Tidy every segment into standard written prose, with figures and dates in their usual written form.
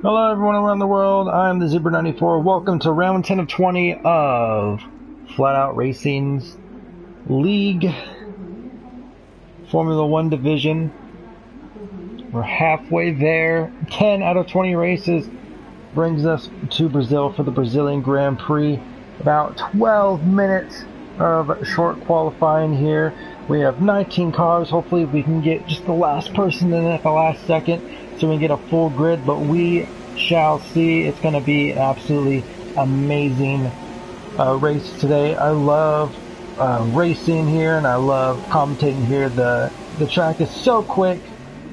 Hello everyone around the world, I'm the Zebra94. Welcome to round 10 of 20 of FLATOUT Racing's League Formula 1 division. We're halfway there. 10 out of 20 races brings us to Brazil for the Brazilian Grand Prix. About 12 minutes of short qualifying here. We have 19 cars. Hopefully we can get just the last person in at the last second so we can get a full grid, but we shall see. It's going to be an absolutely amazing race today. I love racing here and I love commentating here. The track is so quick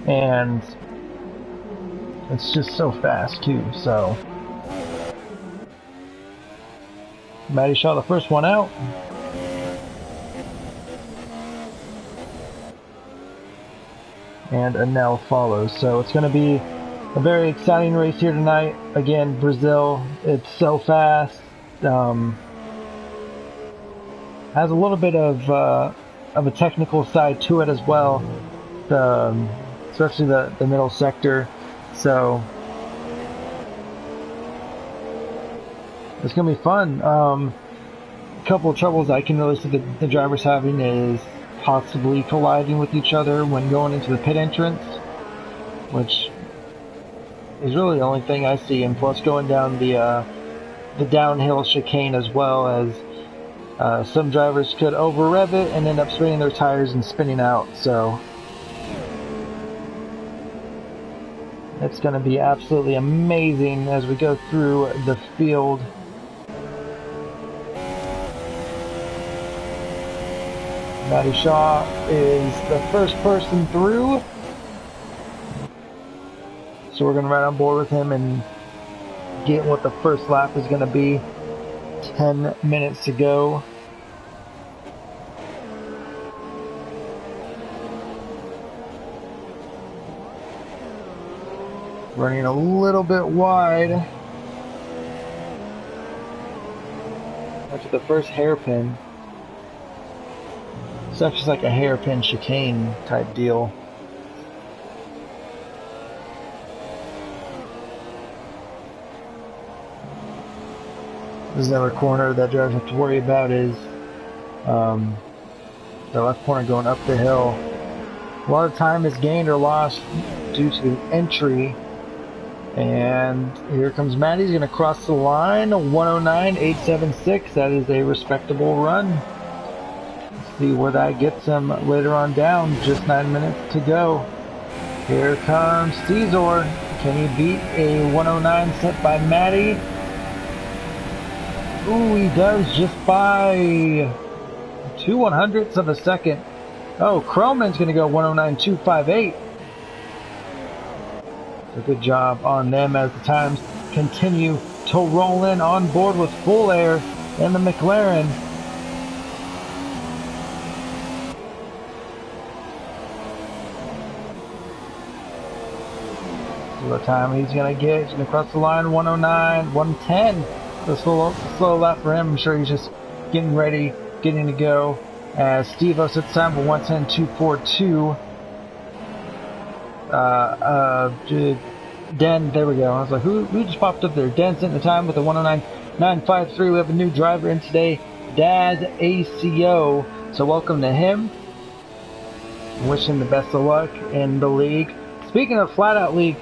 and it's just so fast too. So Matty shot the first one out. And Anel follows. So it's going to be a very exciting race here tonight. Again, Brazil, it's so fast. Has a little bit of a technical side to it as well, especially the middle sector. So it's going to be fun. A couple of troubles I can really see the drivers having is possibly colliding with each other when going into the pit entrance, which is really the only thing I see, and plus going down the downhill chicane as well, as some drivers could over rev it and end up spinning their tires and spinning out. So it's going to be absolutely amazing as we go through the field. Matty Shaw is the first person through, so we're going to ride on board with him and get what the first lap is going to be. 10 minutes to go. Running a little bit wide after the first hairpin. It's actually like a hairpin chicane type deal. There's another corner that drivers have to worry about is the left corner going up the hill. A lot of time is gained or lost due to the entry. And here comes Matty. He's going to cross the line. 109.876. That is a respectable run. See where that gets him later on down. Just 9 minutes to go. Here comes Cesar. Can he beat a 109 set by Matty? Ooh, he does, just by 0.02 of a second. Oh, Croman's going to go 109.258. So good job on them as the times continue to roll in on board with full air in the McLaren. The time he's going to get. He's going to cross the line. 109, 110. A slow lap for him. I'm sure he's just getting ready, getting to go. As Steve-O sets time for 110.242. Den, there we go. I was like, who just popped up there? Den sent the time with a 109.953. We have a new driver in today, Daz ACO. So welcome to him. Wish him the best of luck in the league. Speaking of FLATOUT League,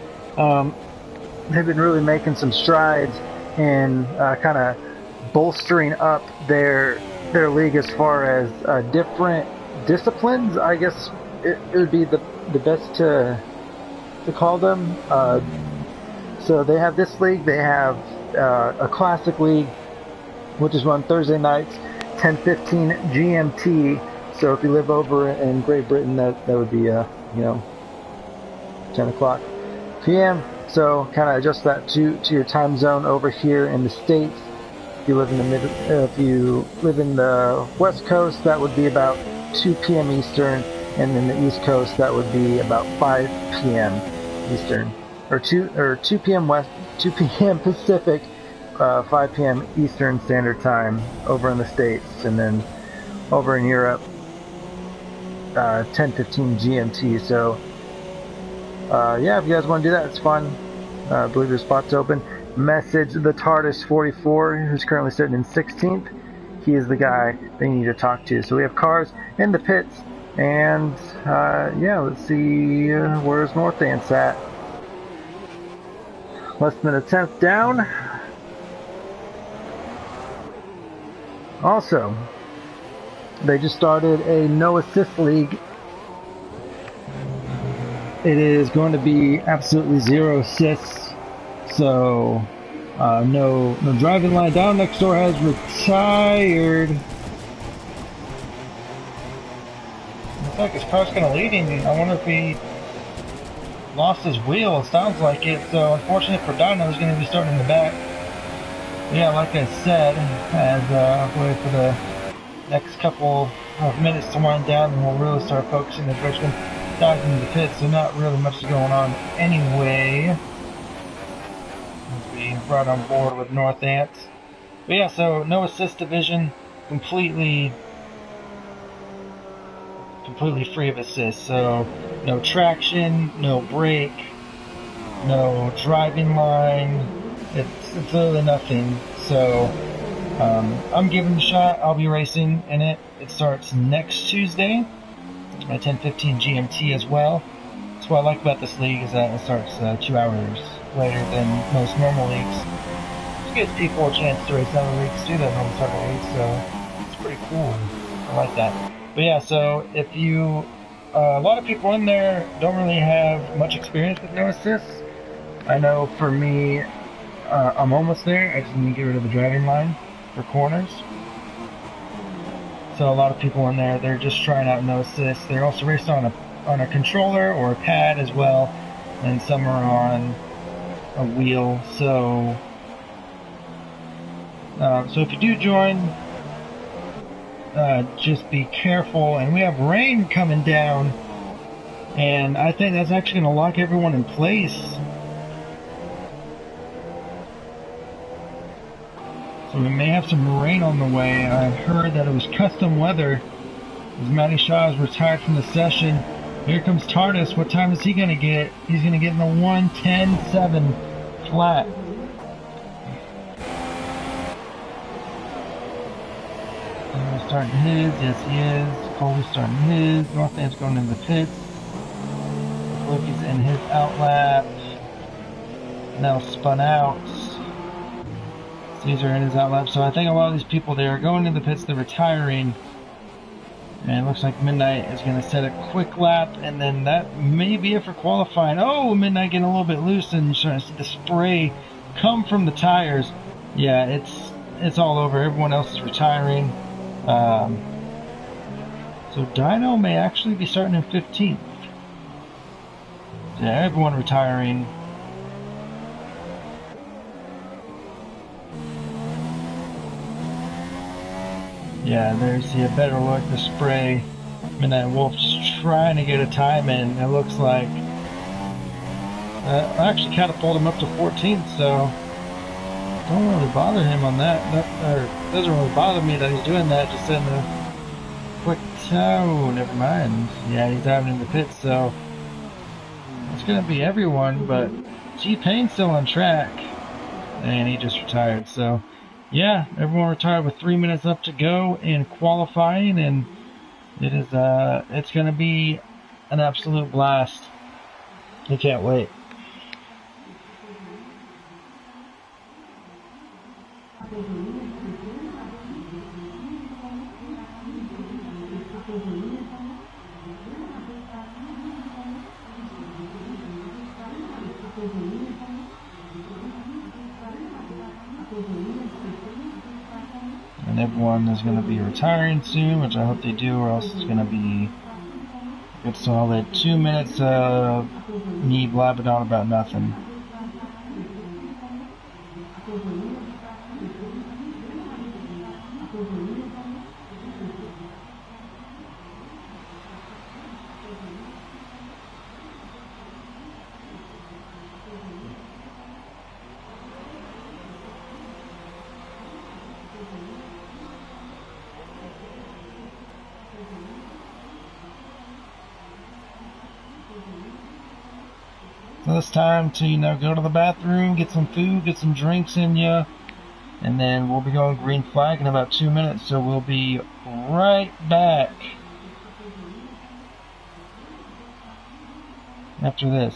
they've been really making some strides in kind of bolstering up their league as far as different disciplines. I guess it would be the best to call them. So they have this league. They have a classic league, which is run Thursday nights, 10:15 GMT. So if you live over in Great Britain, that would be 10 o'clock p.m. So kind of adjust that to your time zone over here in the States. If you live in the West Coast, that would be about 2 p.m. Eastern, and in the East Coast, that would be about 5 p.m. Eastern, or 2 p.m. West, 2 p.m. Pacific, 5 p.m. Eastern Standard Time over in the States, and then over in Europe, 10:15 GMT. So, yeah, if you guys want to do that, it's fun. I believe there's spots open. Message the TARDIS 44, who's currently sitting in 16th. He is the guy they need to talk to. So we have cars in the pits, and yeah, let's see where's North Ants at. Less than a tenth down. Also, they just started a no assist league. It is going to be absolutely 0 assists, so no driving line. Down next door has retired. Looks like his car's going to lead him. I wonder if he lost his wheel. It sounds like it. So unfortunate for Dino, he's going to be starting in the back. Yeah, like I said, as wait for the next couple of minutes to wind down, and we'll really start focusing the freshman guys into the pits. So not really much going on anyway. Be brought on board with North Ants. But yeah, so no assist division, completely free of assist. So no traction, no brake, no driving line. It's literally nothing. So I'm giving it a shot. I'll be racing in it. It starts next Tuesday at 10:15 GMT as well. That's what I like about this league, is that it starts 2 hours later than most normal leagues. It gives people a chance to race other leagues too that don't start at 8, so it's pretty cool. I like that. But yeah, so if you, a lot of people in there don't really have much experience with no assists. I know for me, I'm almost there. I just need to get rid of the driving line for corners. So a lot of people in there, they're just trying out no assists. They're also racing on a controller or a pad as well, and some are on a wheel. So so if you do join, just be careful. And we have rain coming down, and I think that's actually going to lock everyone in place. So we may have some rain on the way. I've heard that it was custom weather, as Matty Shaw is retired from the session. Here comes TARDIS. What time is he going to get? He's going to get in the 1:10.7 flat. Starting his, yes he is. Colby's starting his. North Ant's going into the pits. Loki's in his outlap. Now spun out. Caesar in his outlap. So I think a lot of these people, they are going into the pits, they're retiring. And it looks like Midnight is going to set a quick lap, and then that may be it for qualifying. Oh, Midnight getting a little bit loose, and you're starting to see the spray come from the tires. Yeah, it's all over. Everyone else is retiring. So Dino may actually be starting in 15th. Yeah, everyone retiring. Yeah, there's a better look, the spray. Midnight Wolf's trying to get a time in. It looks like I actually catapulted him up to 14th, so don't really bother him on that. Or doesn't really bother me that he's doing that. Just setting a quick toe. Never mind. Yeah, he's having in the pits, so it's gonna be everyone. But G-Pain's still on track, and he just retired. So yeah, everyone retired with 3 minutes up to go in qualifying, and it is it's gonna be an absolute blast. I can't wait. And everyone is going to be retiring soon, which I hope they do, or else it's going to be a good solid 2 minutes of me blabbing on about nothing. So it's time to, you know, go to the bathroom, get some food, get some drinks in you, and then we'll be going green flag in about 2 minutes. So we'll be right back after this.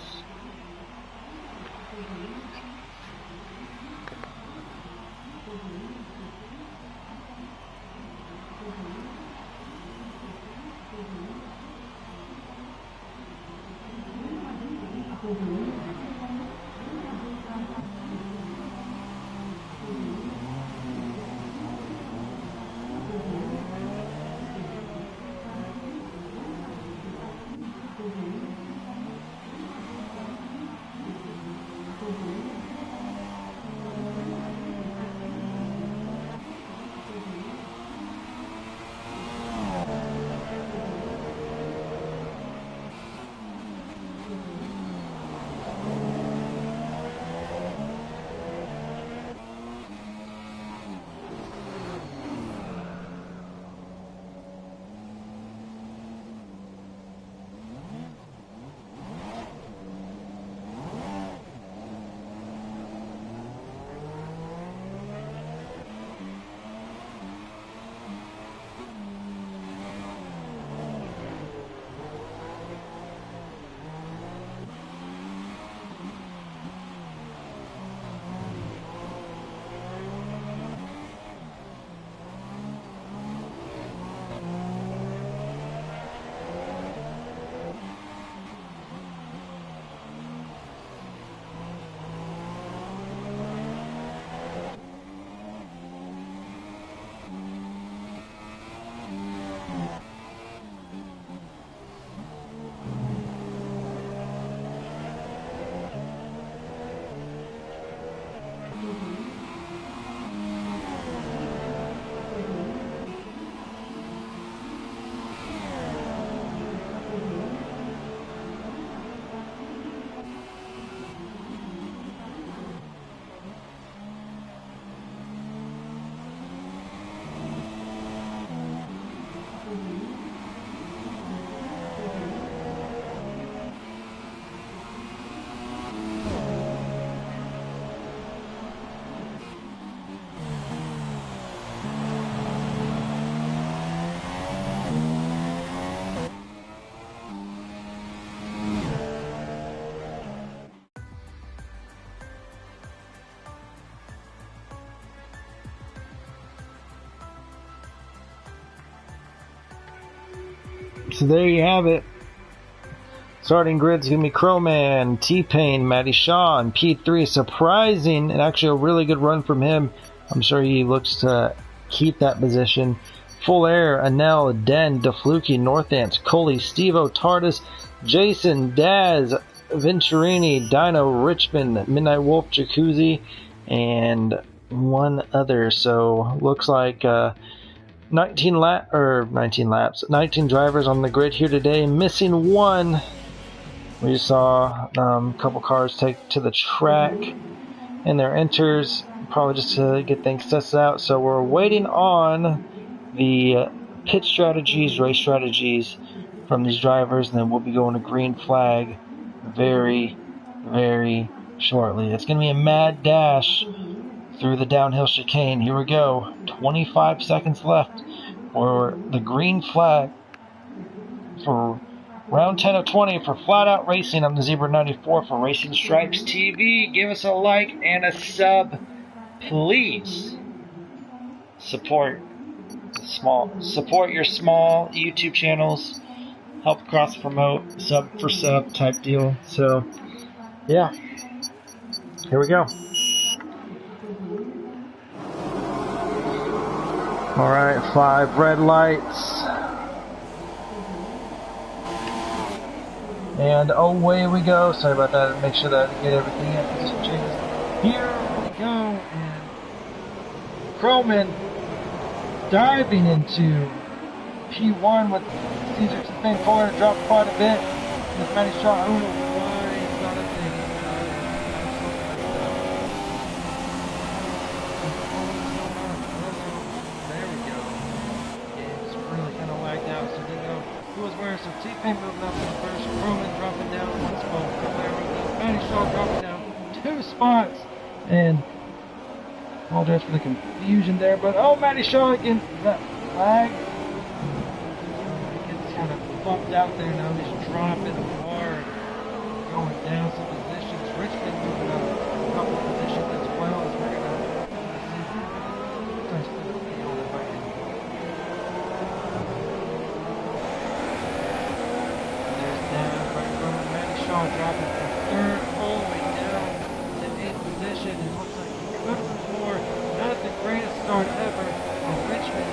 So there you have it. Starting grid's gonna be Crowman, T-Pain, Matty Shaw, and P3. Surprising and actually a really good run from him. I'm sure he looks to keep that position. Full Air, Anel, Den, DeFluky, Northants, Coley, Stevo, Tardis, Jason, Daz, Venturini, Dino, Richmond, Midnight Wolf, Jacuzzi, and one other. So looks like 19 drivers on the grid here today, missing one. We just saw a couple cars take to the track and their enters, probably just to get things tested out. So we're waiting on the pit strategies, race strategies from these drivers, and then we'll be going to green flag very, very shortly. It's going to be a mad dash through the downhill chicane. Here we go. 25 seconds left for the green flag for round 10 of 20 for Flat Out Racing. I'm the Zebra 94 for Racing Stripes TV. Give us a like and a sub, please. Support your small YouTube channels. Help cross promote, sub for sub type deal. So yeah, here we go. All right, 5 red lights. And away we go. Sorry about that. Make sure that I get everything in position changes. Here we go. And Crowman diving into P1 with Caesar to thin corner, dropped quite a bit. With Matty Shaw, I don't know why he's not updating. There we go. It's really kind of lagged out, so didn't know who was where. So T-Pain moving up in the first, Crowman dropping down once more. There we go. Matty Shaw dropping down 2 spots. And apologize for the confusion there, but oh, Matty Shaw again, that flag. He gets kind of bumped out there now. He's dropping hard, going down some positions. Richmond moving up a couple of positions as well as we're going to touch the field if I can. There's down right from Matty Shaw dropping from 3rd all the way down to 8th position. It looks like he could for not the greatest start ever for Richmond.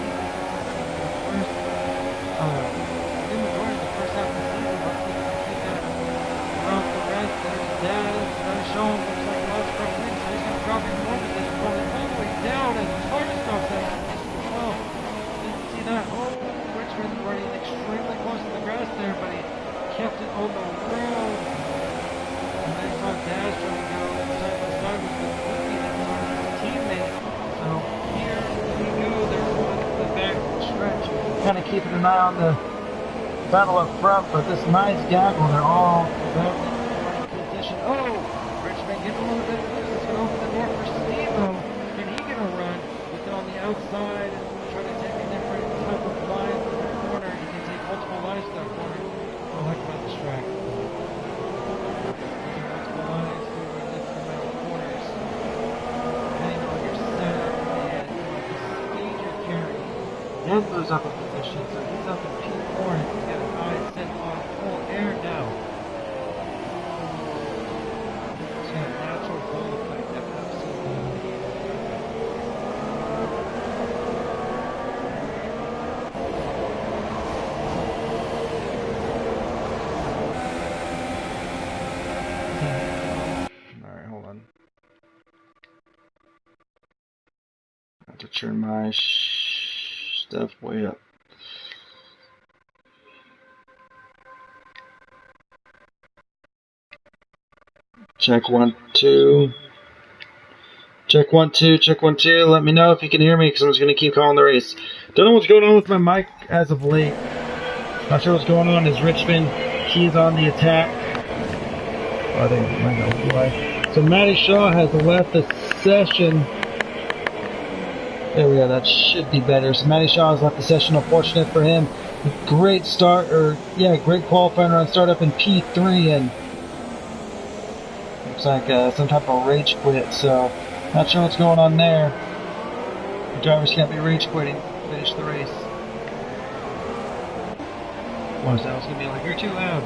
The majority of the first half of the season, looks like he can take that throughout the rest. There's Daz, Shaw looks like lost from Prix, so he's going to drop in one position, rolling all the way down, and it's hard to stop that as well. Didn't see that. Oh, Richmond running extremely close to the grass there, but he kept it on the road. And then saw Daz trying to go side by side with the rookie that was on his teammate. So here we go. There's one in the back stretch. Kind of keeping an eye on the battle up front, but this nice gaggle, they're all about in the right position. Oh, Richmond getting a little bit loose. It's going to open the door for Steve-O. And he going to run with it on the outside and try to take a different type of line to the corner. He can take multiple lines to that corner. I like about this track. Multiple lines to different amount of corners. Depending on your setup and the speed you're carrying. And moves up a position, so he's up in P4 and he's got his eyes set on full air now. He's got a natural ball effect that we've seen. Alright, hold on. I have to turn my stuff way up. Check 1 2. Check 1 2. Check 1 2. Let me know if you can hear me, because I'm just going to keep calling the race. Don't know what's going on with my mic as of late. Not sure what's going on. Is Richmond? He's on the attack. Oh, I think it might go why. So Matty Shaw has left the session. There we go, that should be better. So Matty Shaw has left the session, unfortunate for him. Great start, great qualifying run, start up in P3, and looks like some type of rage quit, so not sure what's going on there. The drivers can't be rage quitting, finish the race. Watch that, was going to be like, you're too loud.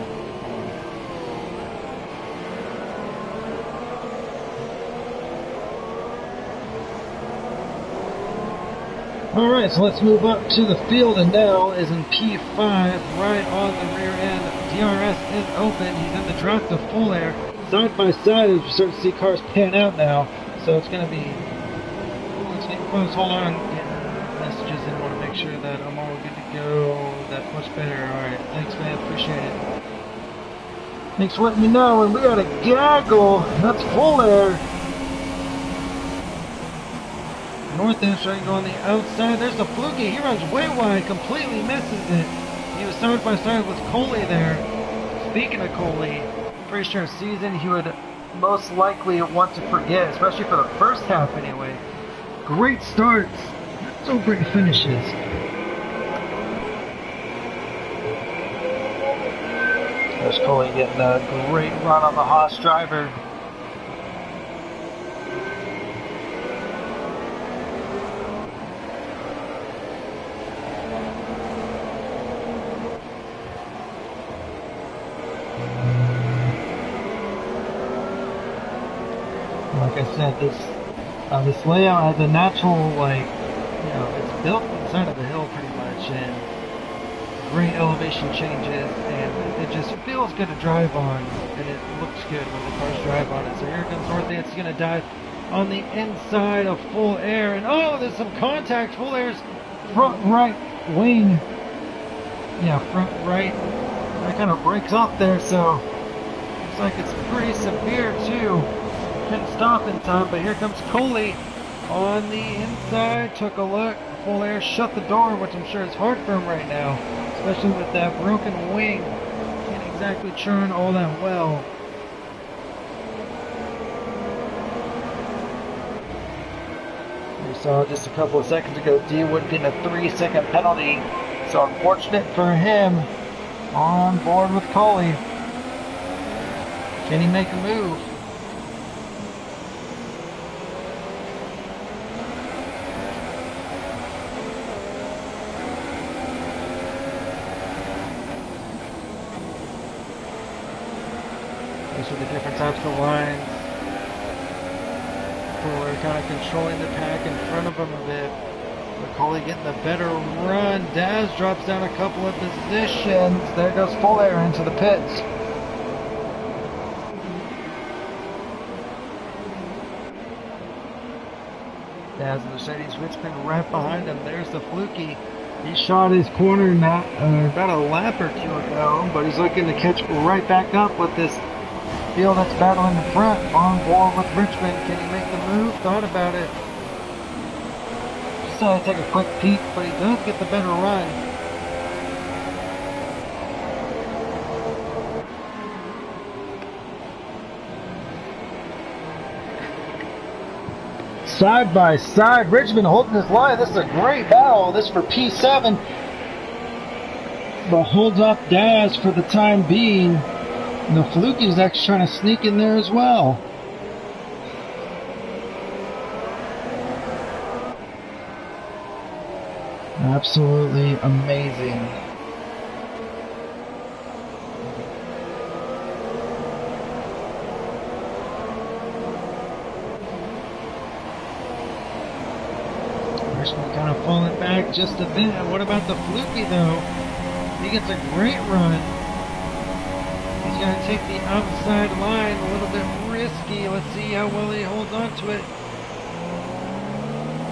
Alright, so let's move up to the field, and now is in P5, right on the rear end. DRS is open, he's in the drop to full air. Side by side, as we start to see cars pan out now, so it's going to be... let's make close, hold on, get messages in, want to make sure that I'm all good to go. That's much better, alright, thanks man, appreciate it. Thanks for letting me know, and we got a gaggle, that's full air. North end trying to go on the outside. There's the Fluky. He runs way wide, completely misses it. He was side by side with Coley there. Speaking of Coley, pretty sure season he would most likely want to forget, especially for the first half anyway. Great starts, not so great finishes. There's Coley getting a great run on the Haas driver. Like I said, this layout has a natural, it's built inside of the hill pretty much, and great elevation changes, and it just feels good to drive on, and it looks good when the cars drive on it. So here comes North End, it's going to dive on the inside of full air, and oh, there's some contact. Full air's front right wing, front right, that kind of breaks off there, so looks like it's pretty severe too. Couldn't stop in time, but here comes Coley on the inside. Took a look. Full air shut the door, which I'm sure is hard for him right now, especially with that broken wing. Can't exactly churn all that well. We saw just a couple of seconds ago D-Wood getting a 3-second penalty. So unfortunate for him. On board with Coley. Can he make a move? These are the different types of lines. We're kind of controlling the pack in front of him a bit. Coley getting the better run. Daz drops down a couple of positions. There goes Full Air into the pits. Daz and Mercedes Richmond right behind him. There's the Fluky. He shot his corner not, about a lap or two ago, but he's looking to catch right back up with this field that's battling in front. On board with Richmond. Can he make the move? Thought about it. Just take a quick peek, but he does get the better run. Side by side, Richmond holding his line. This is a great battle. This is for P7. But holds off Daz for the time being. And the Fluky is actually trying to sneak in there as well. Absolutely amazing. Richmond kind of falling back just a bit. What about the Fluky though? He gets a great run. He's going to take the outside line, a little bit risky. Let's see how well he holds on to it.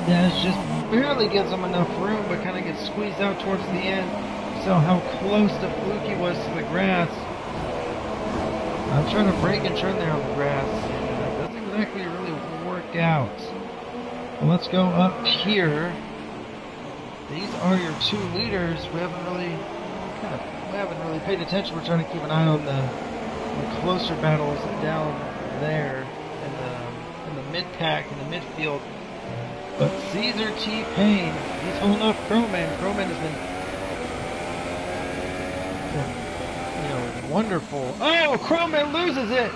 Daz just barely gives him enough room, but kind of gets squeezed out towards the end. So how close the Fluky was to the grass. I'm trying to break and turn there on the grass. It doesn't exactly really work out. Well, let's go up here. These are your two leaders. We haven't really paid attention. We're trying to keep an eye on the closer battles down there in the mid pack, in the midfield. But Caesar T-Pain, he's holding off Crowman. Crowman has been, wonderful. Oh, Crowman loses it!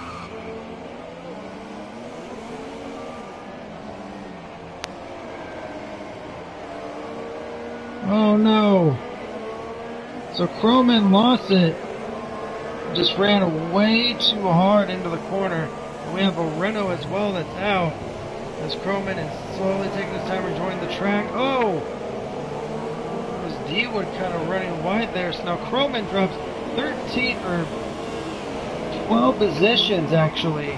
Oh no! So Crowman lost it. Just ran way too hard into the corner. And we have a Renault as well that's out. As Crowman is slowly taking his time enjoying the track. Oh! It was D-Wood kind of running wide there. So now Crowman drops 13 or 12 positions actually.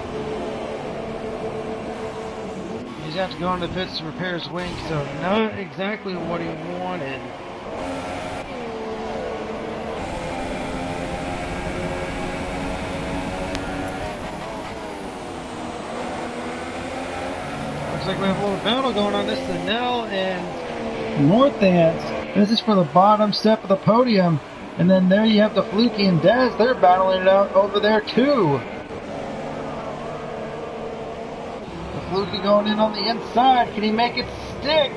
He's got to go on the pits to repair his wing, so not exactly what he wanted. Looks like we have a little battle going on. This is Nell and Northants. This is for the bottom step of the podium. And then there you have the Fluky and Daz. They're battling it out over there too. The Fluky going in on the inside. Can he make it stick?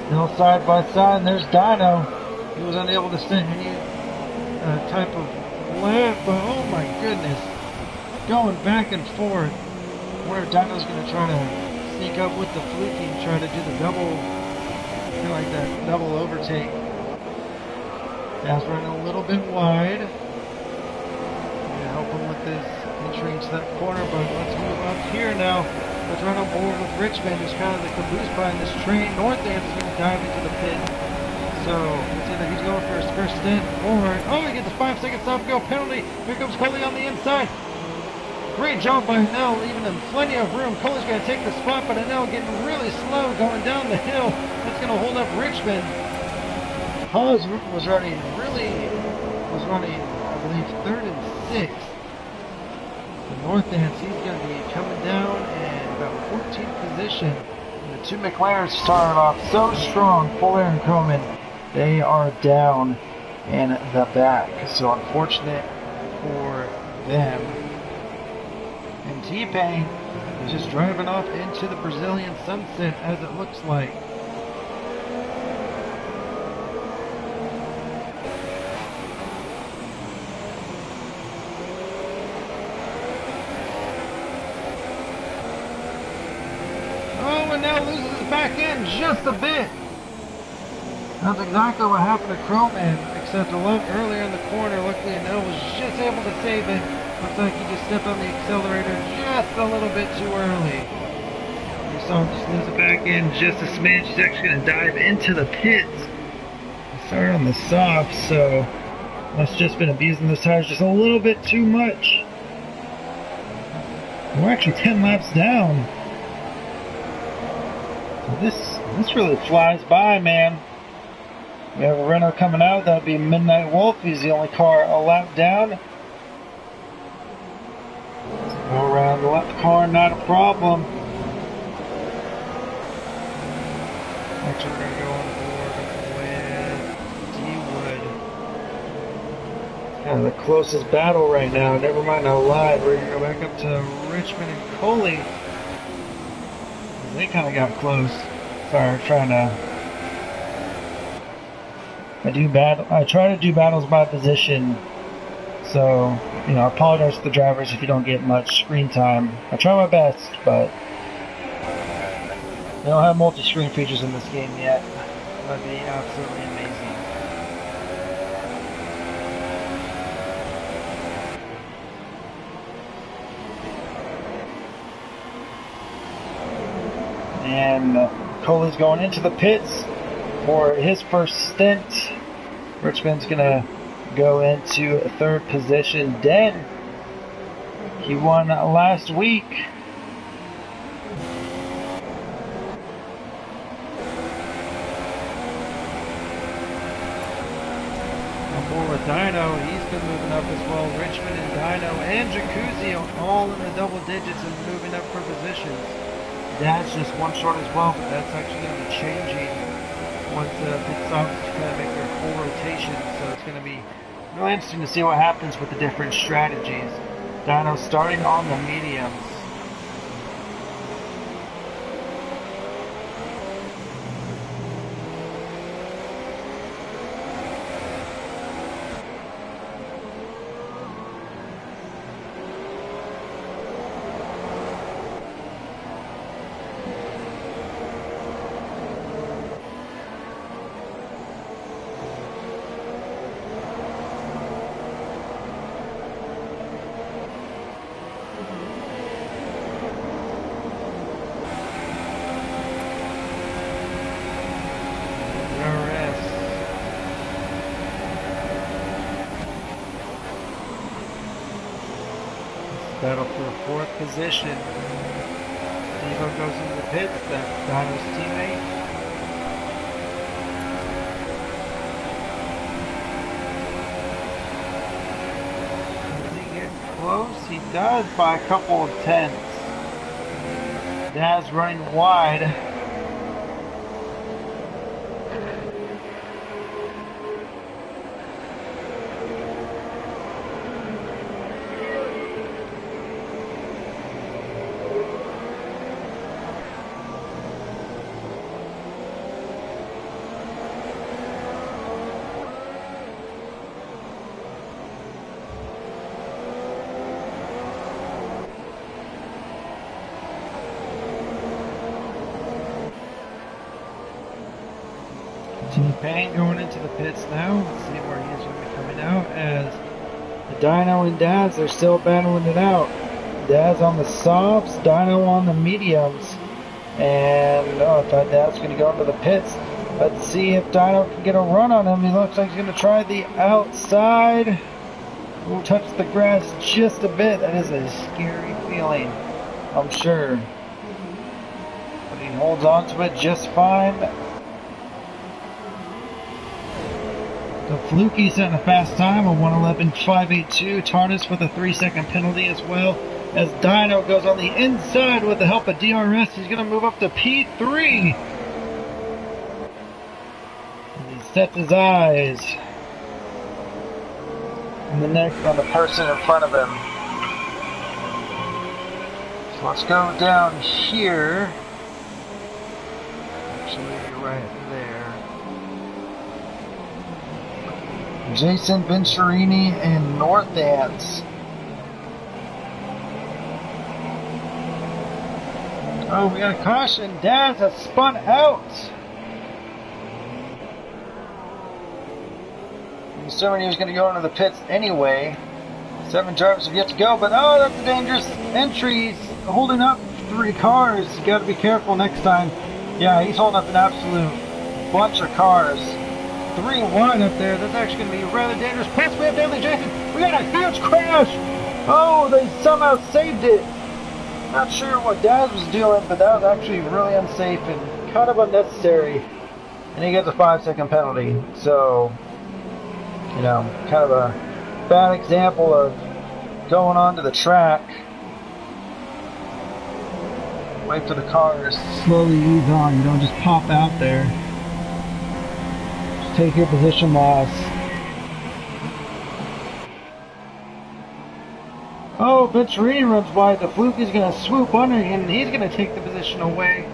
Still side by side. And there's Dino. He was unable to stay any type of lap. But oh my goodness. Going back and forth. I wonder if Dino's going to try to sneak up with the Fluky and try to do the double, kind of like that double overtake. Daz running a little bit wide. Gonna help him with this entry into that corner, but let's move up here now. Let's run on board with Richmond, who's kind of the caboose behind this train. Northants is going to dive into the pit. So let's see that he's going for his first stint. Or oh, he gets a 5-second stop-go penalty. Here comes Coley on the inside. Great job by Nell, leaving him plenty of room. Coley's going to take the spot, but Nell getting really slow going down the hill. That's going to hold up Richmond. Haas was running, I believe, 3rd and 6th. The Northants, he's going to be coming down in about 14th position. And the two McLarens started off so strong. Fuller and Crowman, they are down in the back. So unfortunate for them. And T-Pain He's just driving off into the Brazilian sunset, as it looks like. Oh, and now loses his back end just a bit. That's exactly what happened to Crowman, except a little earlier in the corner. Luckily, Nell was just able to save it. Looks like he just stepped on the accelerator just a little bit too early. You saw him just lose the back end just a smidge. He's actually going to dive into the pits. He started on the soft, so must just been abusing those tires just a little bit too much. We're actually 10 laps down. So this really flies by, man. We have a Renault coming out. That would be Midnight Wolf. He's the only car a lap down. Go around the left car, not a problem. Actually, we're going to go on board with D-Wood. It's kind of the closest battle right now. Never mind, I lied. We're going to go back up to Richmond and Coley. They kind of got close. Sorry, I'm trying to... I try to do battles by position, so, you know, I apologize to the drivers if you don't get much screen time. I try my best, but they don't have multi-screen features in this game yet. That'd be absolutely amazing. And Coley's going into the pits for his first stint. Richmond's gonna go into third position. Den, he won last week. On board with Dino, he's been moving up as well. Richmond and Dino and Jacuzzi are all in the double digits and moving up for positions. Dad's just one short as well, but that's actually going to be changing once pit stops kind of make their full rotation, so it's going to be really interesting to see what happens with the different strategies. Dino starting on the mediums. Battle for fourth position. Devo goes into the pits. That's Dino's teammate. Does he get close? He does by a couple of tenths. Daz running wide. Payne going into the pits now. Let's see where he is going to be coming out, as the Dino and Daz are still battling it out. Daz on the softs, Dino on the mediums. And I thought Daz was going to go into the pits. Let's see if Dino can get a run on him. He looks like he's going to try the outside. We'll touch the grass just a bit. That is a scary feeling, I'm sure. But he holds on to it just fine. So Fluky setting a fast time of 1:11.582. TARDIS with a 3-second penalty as well. As Dino goes on the inside with the help of DRS, he's going to move up to P3. And he sets his eyes on the person in front of him. So let's go down here. Actually, right there. Jason Venturini and Northants. Oh, we got a caution. Daz has spun out. I'm assuming he was going to go into the pits anyway. 7 drivers have yet to go, but oh, that's a dangerous entry. He's holding up 3 cars. You got to be careful next time. Yeah, he's holding up an absolute bunch of cars. 3-1 up there. That's actually going to be rather dangerous. Plus, we have Daily Jason. We got a huge crash. Oh, they somehow saved it. Not sure what Daz was doing, but that was actually really unsafe and kind of unnecessary. And he gets a 5-second penalty. So, you know, kind of a bad example of going onto the track. Wait for the cars slowly ease on. You don't just pop out there. Just take your position loss. Oh, Venturini runs wide. The Fluke is going to swoop under him, and he's going to take the position away.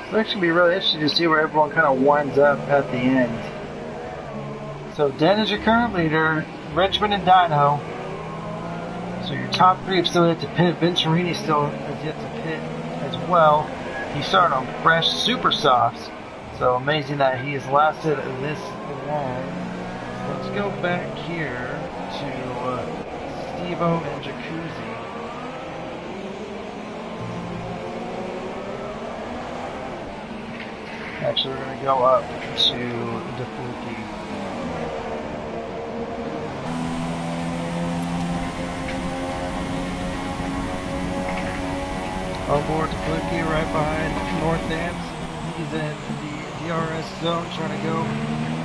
It's actually going to be really interesting to see where everyone kind of winds up at the end. So Den is your current leader, Richmond and Dino. So your top 3 have still yet to pit. Venturini still has yet to pit as well. He started on fresh super softs. So amazing that he has lasted this long. So let's go back here to Steve-O and Jacuzzi. Actually, we're going to go up to DeFluky. On board DeFluky right behind Northants. He's in the DRS zone trying to go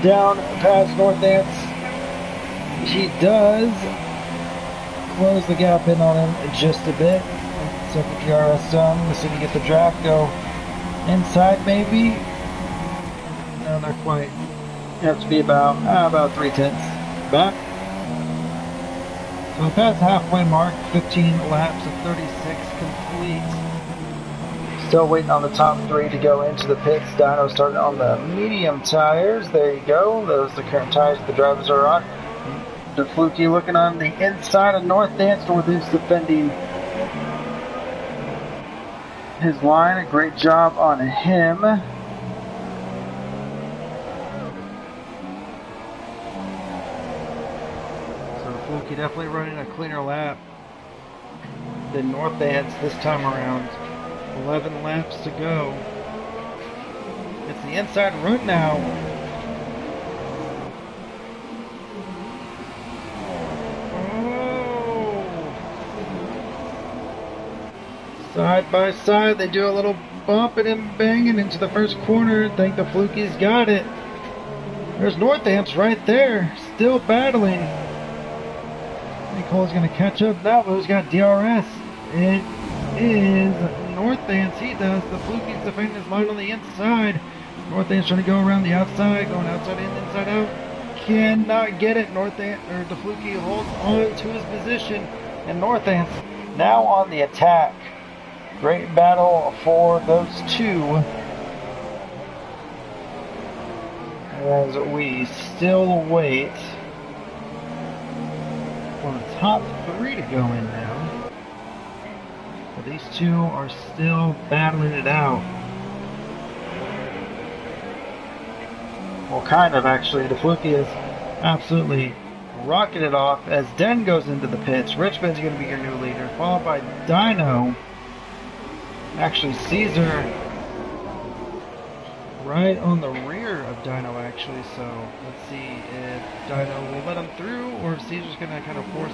down past Northants. He does close the gap in on him just a bit. So the DRS zone, as soon as you get the draft, go inside maybe. No, not quite. You have to be about 3/10 back. So past the halfway mark, 15 laps of 36 complete. Still waiting on the top 3 to go into the pits. Dino starting on the medium tires. There you go. Those are the current tires the drivers are on. DeFluky looking on the inside of Northants. Northants defending his line. A great job on him. So DeFluky definitely running a cleaner lap than Northants this time around. 11 laps to go. It's the inside run now. Side by side, they do a little bumping and banging into the first corner. I think the Fluky's got it. There's Northants right there, still battling. I think Cole's going to catch up now, but who's got DRS? It is Northants. He does. The Fluky's defending his line on the inside. Northants trying to go around the outside, going outside in, inside out. Cannot get it. Northants, or the Fluky holds on to his position, and Northants now on the attack. Great battle for those two. As we still wait for the top 3 to go in now. But these two are still battling it out. Well, kind of actually. The Fluky is absolutely rocketing it off as Den goes into the pits. Richmond's going to be your new leader, followed by Dino. Actually, Caesar right on the rear of Dino, actually. So let's see if Dino will let him through, or if Caesar's going to kind of force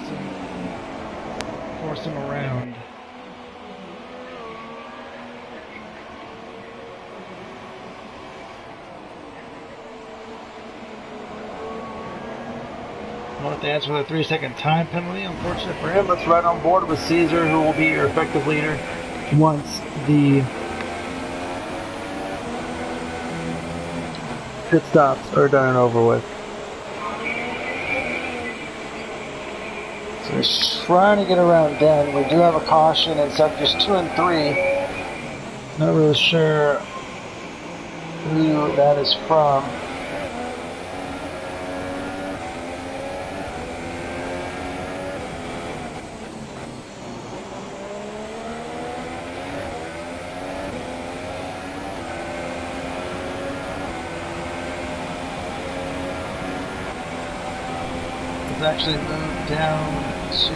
him around. Northants with a 3-second time penalty. Unfortunate for him. Let's ride on board with Caesar, who will be your effective leader once the pit stops are done and over with. So he's trying to get around Den. We do have a caution in sectors 2 and 3. Not really sure who that is from. Actually moved down to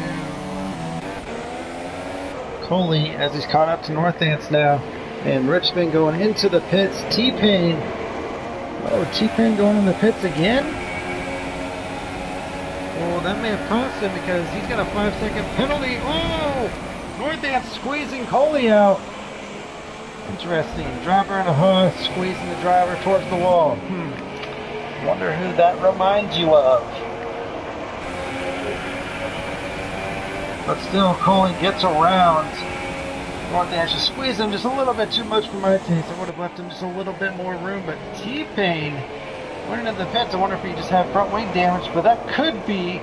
Coley as he's caught up to Northants now, and Richmond going into the pits. T-Pain, oh, T-Pain going in the pits again. Well, that may have cost him because he's got a 5-second penalty. Oh, Northants squeezing Coley out. Interesting. Driver and a Haas squeezing the driver towards the wall. Wonder who that reminds you of. But still, Coley gets around. Northants just squeezed him just a little bit too much for my taste. I would have left him just a little bit more room. But T-Pain went into the pits. I wonder if he just had front wing damage. But that could be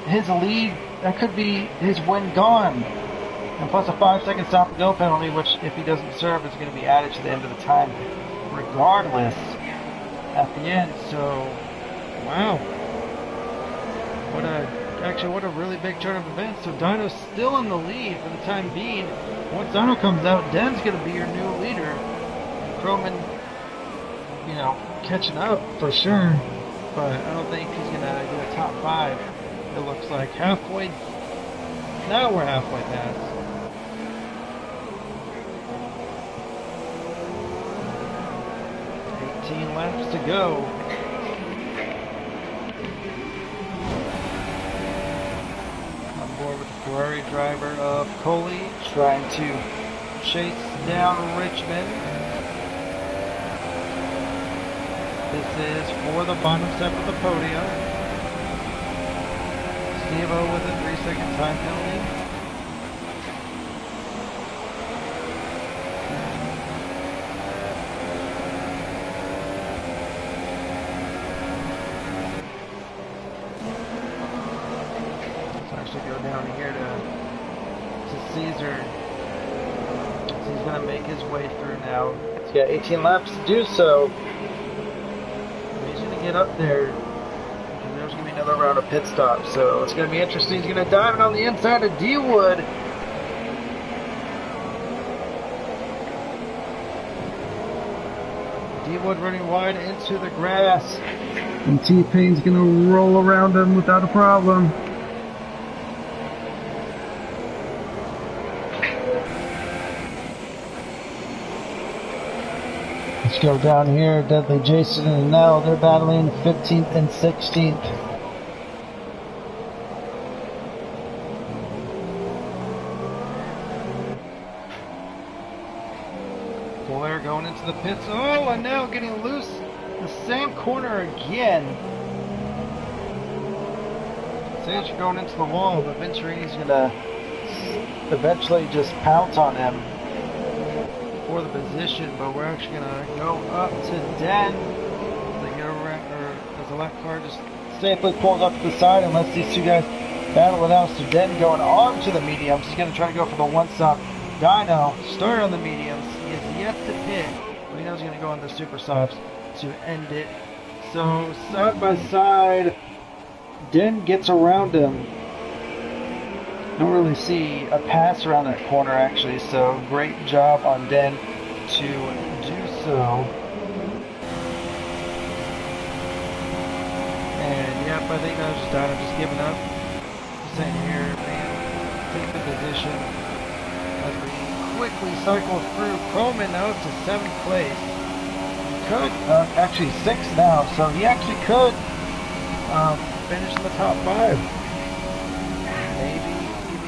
his lead. That could be his win gone. And plus a 5-second stop and go penalty, which if he doesn't serve is going to be added to the end of the time regardless at the end. So, wow. What a really big turn of events. So Dino's still in the lead for the time being. Once Dino comes out, Den's going to be your new leader. Croman, you know, catching up for sure. But I don't think he's going to get a top 5. It looks like halfway. Now we're halfway past. Laps to go. On board with the Ferrari driver of Coley, trying to chase down Richmond. This is for the bottom step of the podium. Steve-O with a 3-second time penalty. Go down here to Caesar. So he's going to make his way through now. He's got 18 laps to do so. He's going to get up there. And there's going to be another round of pit stops. So it's going to be interesting. He's going to dive it on the inside of D-Wood. D-Wood running wide into the grass. And T-Pain's going to roll around him without a problem. Let's go down here. Deadly Jason and Nell, they're battling 15th and 16th. Blair going into the pits. Oh, and now getting loose. The same corner again. Sage going into the wall, but Venturini's gonna eventually just pounce on him for the position, but we're actually gonna go up to Den. They get around, or as the left car just safely pulls up to the side and lets these two guys battle it out. So Den going on to the mediums. He's gonna try to go for the one stop. Dino started on the mediums. He is yet to pit, but he knows he's gonna go on the super softs to end it. So side by side, Den gets around him. Don't really see a pass around that corner actually, so great job on Den to do so. And yep, I think that was just Dino just giving up. Just saying here, man, take the position. As we quickly cycle through Croman out to 7th place. He could, actually 6th now, so he actually could finish in the top 5. Maybe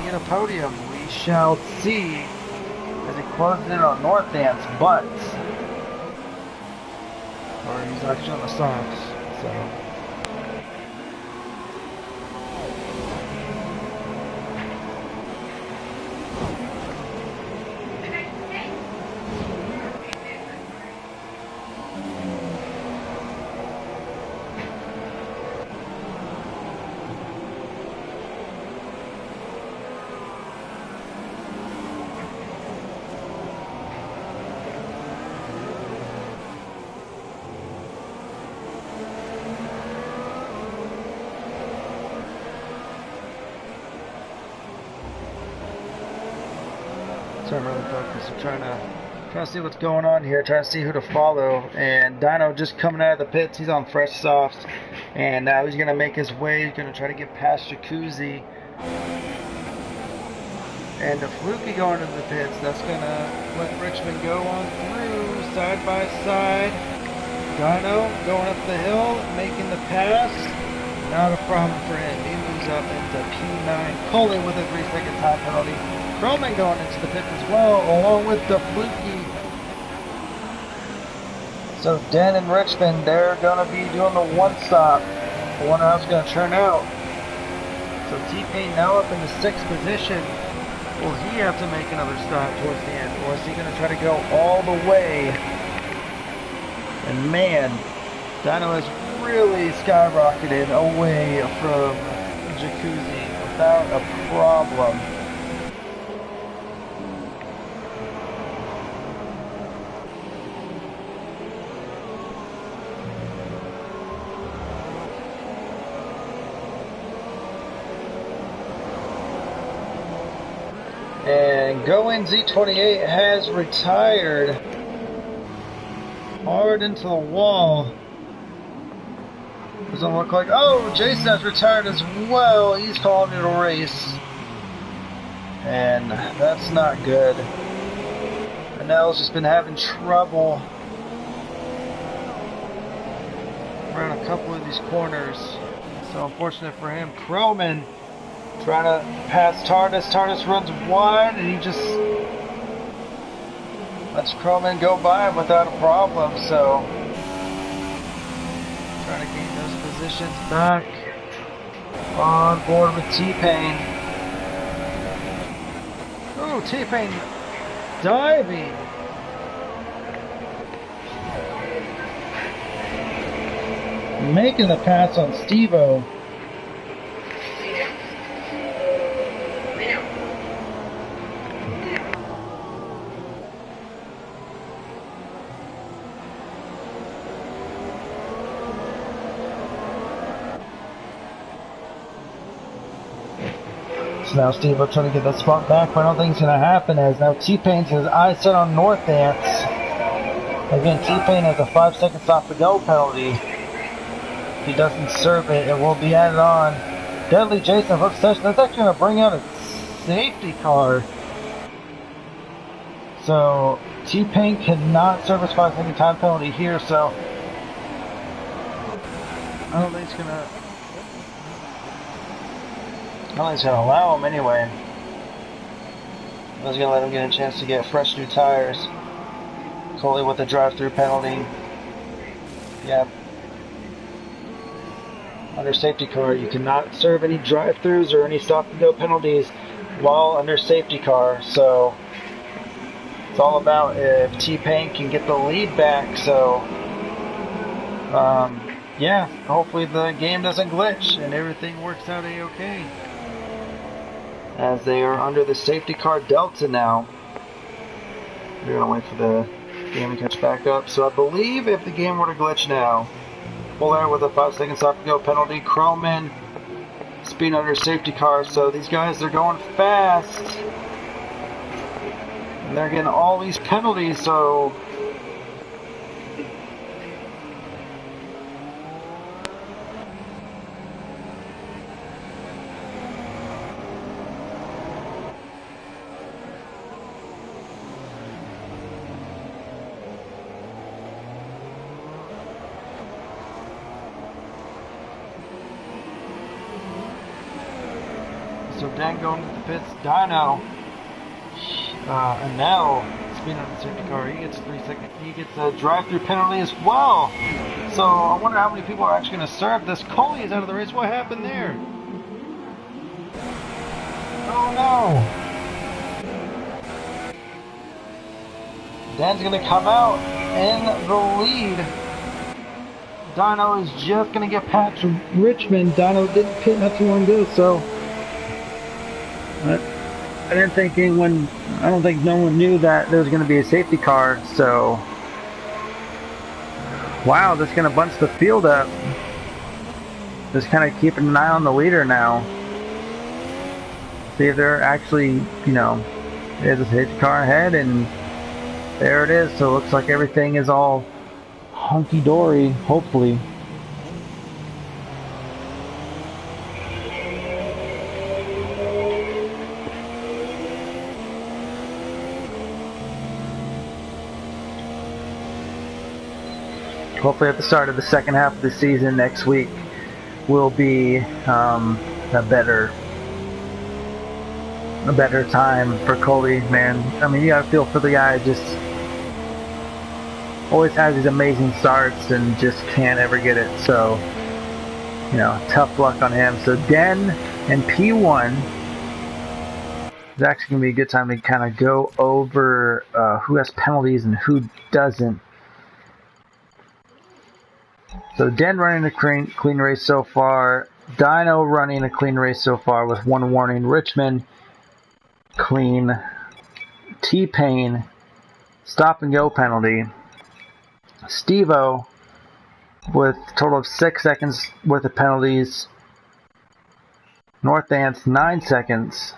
get a podium. We shall see as he closes in on Northants, but or he's actually on the softs. So So I'm really focused. I'm trying to see what's going on here, trying to see who to follow. And Dino just coming out of the pits. He's on fresh softs, and now he's gonna make his way. He's gonna try to get past Jacuzzi. And the Fluky going to the pits. That's gonna let Richmond go on through side by side. Dino going up the hill, making the pass. Not a problem for him. He moves up into P9. Coley with a 3-second time penalty. Croman going into the pits as well, along with the Fluky. So Den and Richmond, they're going to be doing the one stop. I wonder how it's going to turn out. So T-Pain now up in the 6th position. Will he have to make another stop towards the end, or is he going to try to go all the way? And man, Dino has really skyrocketed away from Jacuzzi without a problem. And Going Z28 has retired hard into the wall. Doesn't look like... Oh, Jason has retired as well. He's calling it a race. And that's not good. Manel's just been having trouble around a couple of these corners. So unfortunate for him. Croman trying to pass Tardis. Tardis runs wide and he just lets Croman go by him without a problem. So trying to gain those positions back on board with T-Pain. Oh, T-Pain diving. Making the pass on Steve-O. So now Steve-O trying to get that spot back, but I don't think it's going to happen, as now T-Pain's his eyes set on North Dance. Again, T-Pain has a 5-second stop to go penalty. If he doesn't serve it, it will be added on. Deadly Jason hooks session. That's actually going to bring out a safety car. So T-Pain cannot serve his 5-second time penalty here, so I don't think it's going to... I don't think it's going to allow him anyway. I was going to let him get a chance to get fresh new tires. Coley with a drive-through penalty. Yeah. Under safety car, you cannot serve any drive-throughs or any stop-and-go penalties while under safety car. So it's all about if T-Pain can get the lead back. So yeah, hopefully the game doesn't glitch and everything works out a-okay. As they are under the safety car delta now. We're going to wait for the game to catch back up. So I believe if the game were to glitch now, full air with a 5-second stop to go penalty. Croman speed under safety car. So these guys, they're going fast. And they're getting all these penalties, so... So Dan going to the pits, Dino, and now speeding on the safety car, he gets 3 seconds, he gets a drive-through penalty as well. So I wonder how many people are actually going to serve this. Coley is out of the race. What happened there? Oh no! Dan's going to come out in the lead. Dino is just going to get past Richmond. Dino didn't pit not too long ago, so I didn't think anyone, I don't think no one knew that there was going to be a safety car, so wow, that's going to bunch the field up. Just kind of keeping an eye on the leader now. See if they're actually, you know, There's a safety car ahead, and there it is. So it looks like everything is all hunky-dory, hopefully. Hopefully at the start of the second half of the season next week will be a better time for Coley, man. I mean, you gotta feel for the guy. Just always has these amazing starts and just can't ever get it. So, you know, tough luck on him. So Den and P1 is actually gonna be a good time to kind of go over who has penalties and who doesn't. So Den running a clean race so far. Dino running a clean race so far with one warning. Richmond clean. T-Pain stop and go penalty. Stevo with a total of 6 seconds worth of penalties. North Ants 9 seconds.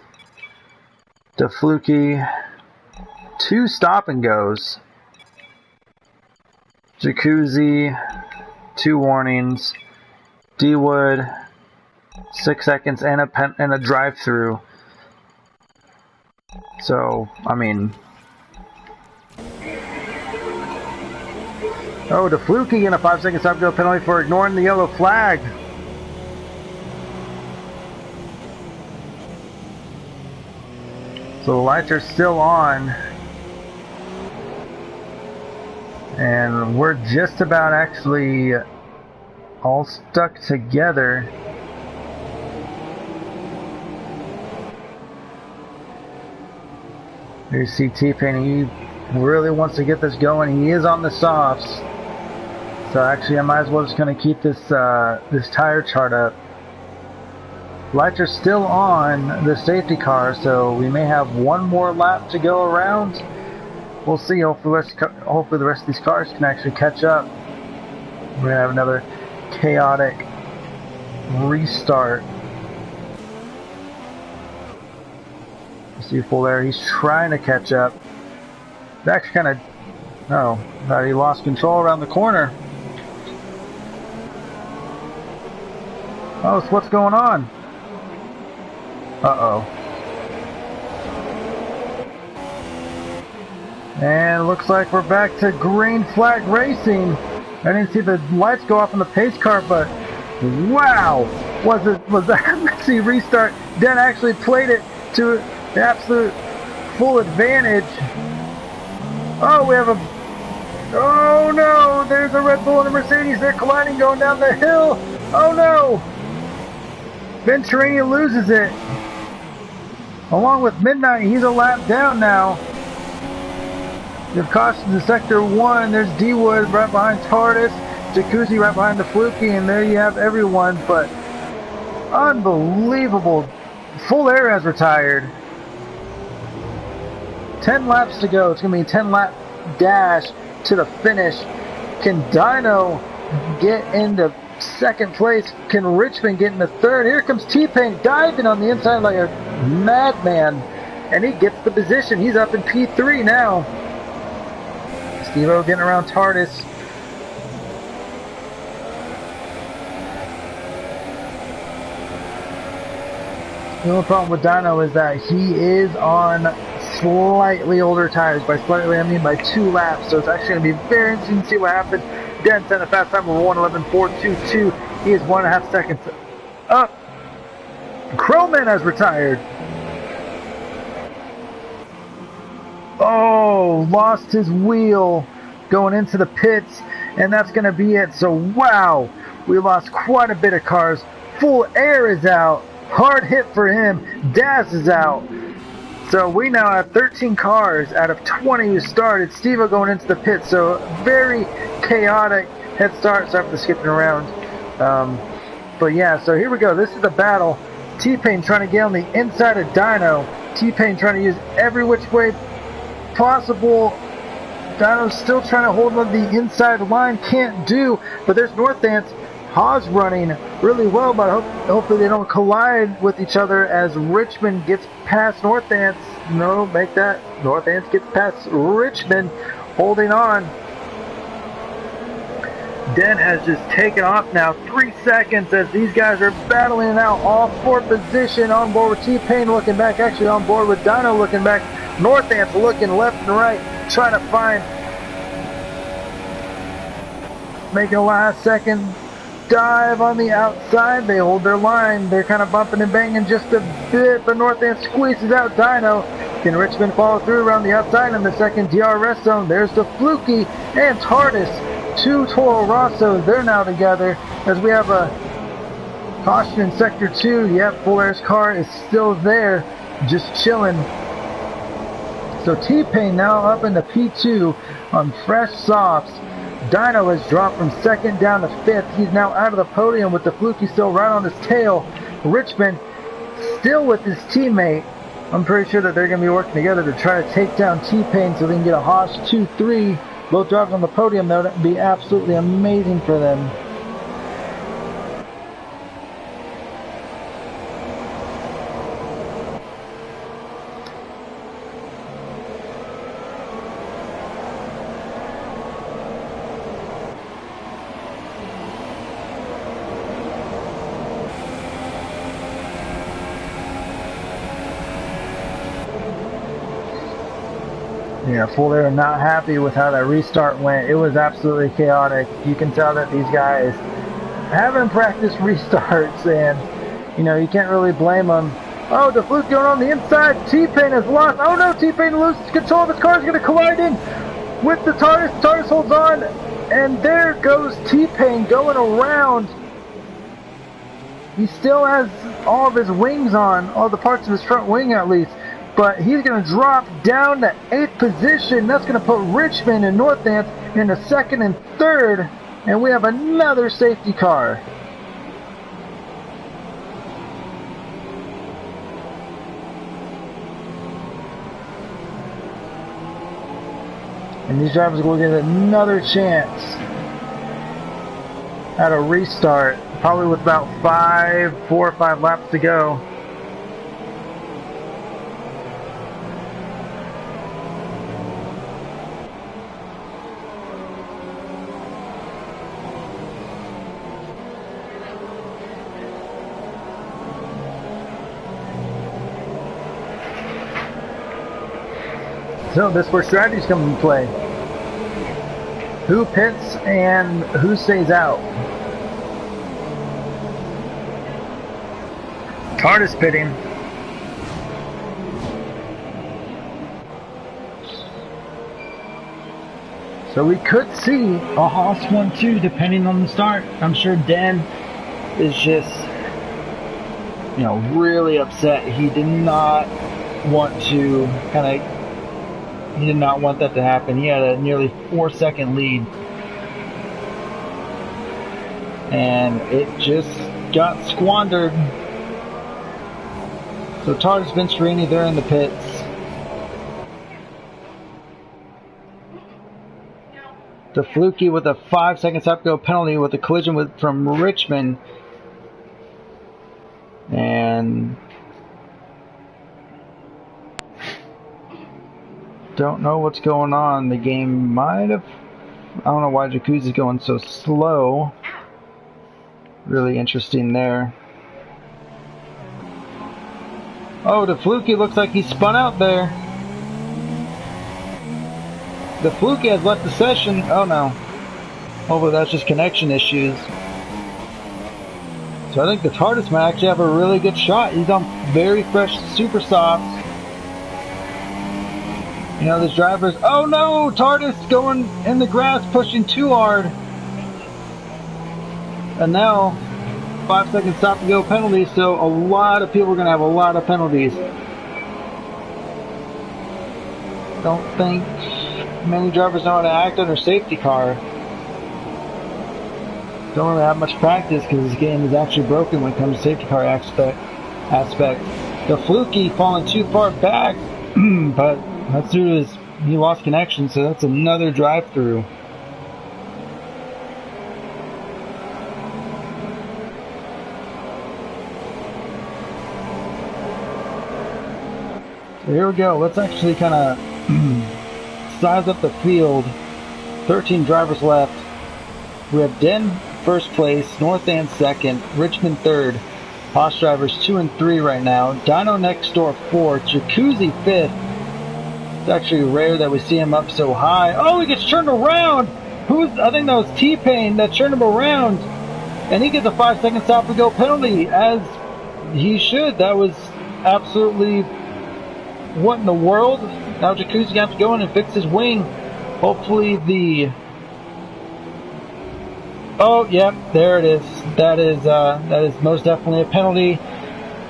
DeFluky 2 stop and goes. Jacuzzi 2 warnings. D-Wood 6 seconds and a drive-through. So, I mean, oh, DeFluky getting a 5-second stop-go penalty for ignoring the yellow flag. So the lights are still on. And we're just about actually all stuck together. Here you see T-Pain, he really wants to get this going. He is on the softs. So actually I might as well just kind of keep this this tire chart up. Lights are still on the safety car, so we may have one more lap to go around. We'll see. Hopefully the rest of these cars can actually catch up. We're going to have another chaotic restart. See full there. He's trying to catch up. It's actually kind of... Oh, thought he lost control around the corner. Oh, so what's going on? Uh-oh. And it looks like we're back to green flag racing. I didn't see the lights go off on the pace car, but wow! Was that a messy restart? Den actually played it to the absolute full advantage. Oh, we have a... Oh no! There's a Red Bull and a Mercedes. They're colliding going down the hill. Oh no! Venturini loses it. Along with Midnight, he's a lap down now. You have cautions in Sector 1. There's D-Wood right behind TARDIS. Jacuzzi right behind the Fluky. And there you have everyone. But unbelievable. Full Air has retired. 10 laps to go. It's going to be a 10-lap dash to the finish. Can Dino get into second place? Can Richmond get into third? Here comes T-Pain diving on the inside like a madman. And he gets the position. He's up in P3 now. Steve-O getting around TARDIS. The only problem with Dino is that he is on slightly older tires. By slightly, I mean by 2 laps. So it's actually going to be very interesting to see what happens. Den set a fast time of 1:11.422. He is 1.5 seconds up. Crowman has retired. Oh, lost his wheel going into the pits, and that's going to be it. So, wow, we lost quite a bit of cars. Full Air is out. Hard hit for him. Daz is out. So we now have 13 cars out of 20 who started. Steve-O going into the pit. So very chaotic head start. Sorry for the skipping around. But yeah, so here we go. This is the battle. T-Pain trying to get on the inside of Dino. T-Pain trying to use every which way possible. Dino's still trying to hold on the inside line. Can't do. But there's North Ants. Haas running really well, but hopefully they don't collide with each other as Richmond gets past North Ants. no, make that. North Ants gets past Richmond, holding on. Den has just taken off now. 3 seconds as these guys are battling it out. All for position. On board with T-Pain looking back. Actually on board with Dino looking back. North Ants looking left and right. Trying to find. Making a last second dive on the outside. They hold their line. They're kind of bumping and banging just a bit. But North Ants squeezes out Dino. Can Richmond follow through around the outside in the second DRS zone? There's the Fluky and TARDIS. 2 Toro Rossos, they're now together as we have a caution in sector 2. Yep, Full Air's car is still there, just chilling. So T-Pain now up into P2 on fresh softs. Dino has dropped from 2nd down to 5th. He's now out of the podium with the Fluky still right on his tail. Richmond still with his teammate. I'm pretty sure that they're going to be working together to try to take down T-Pain so they can get a Haas 2-3. Both drivers on the podium, that would be absolutely amazing for them. Yeah, Full Air not happy with how that restart went. It was absolutely chaotic. You can tell that these guys haven't practiced restarts, and you know, you can't really blame them. Oh, the Fluke going on the inside. T-Pain has lost. Oh no, T-Pain loses control of his car. Is going to collide in with the TARDIS. TARDIS holds on, and there goes T-Pain going around. He still has all of his wings on, all the parts of his front wing at least. But he's going to drop down to 8th position. That's going to put Richmond and North Ants into 2nd and 3rd. And we have another safety car. And these drivers will get another chance at a restart. Probably with about 4 or 5 laps to go. So this is where strategies come into play. Who pits and who stays out? TARDIS pitting. So we could see a Haas 1-2 depending on the start. I'm sure Dan is just, you know, really upset. He did not want to he did not want that to happen. He had a nearly 4-second lead. And it just got squandered. So TARDIS, Venturini, they're in the pits. The Fluky with a 5 seconds to go penalty with a collision from Richmond. And don't know what's going on. The game might have... I don't know why Jacuzzi's going so slow. Really interesting there. Oh, the Fluky looks like he spun out there. The Fluky has left the session. Oh no. Hopefully that's just connection issues. So I think the TARDIS might actually have a really good shot. He's on very fresh super softs. You know, there's drivers. Oh no! TARDIS going in the grass, pushing too hard. And now, 5 seconds stop to go penalty, so a lot of people are going to have a lot of penalties. Don't think many drivers know how to act under safety car. Don't really have much practice because this game is actually broken when it comes to safety car aspect. The Fluky falling too far back, but that's due to he lost connection, so that's another drive-through. Here we go. Let's actually kind of size up the field. 13 drivers left. We have Den first place, North End second, Richmond third, Haas drivers 2 and 3 right now, Dino next door 4th, Jacuzzi 5th. It's actually rare that we see him up so high. Oh, he gets turned around! I think that was T-Pain that turned him around. And he gets a 5-second stop and go penalty, as he should. That was absolutely... what in the world? Now Jacuzzi has to go in and fix his wing. Hopefully the... oh, yep, there it is. That is most definitely a penalty.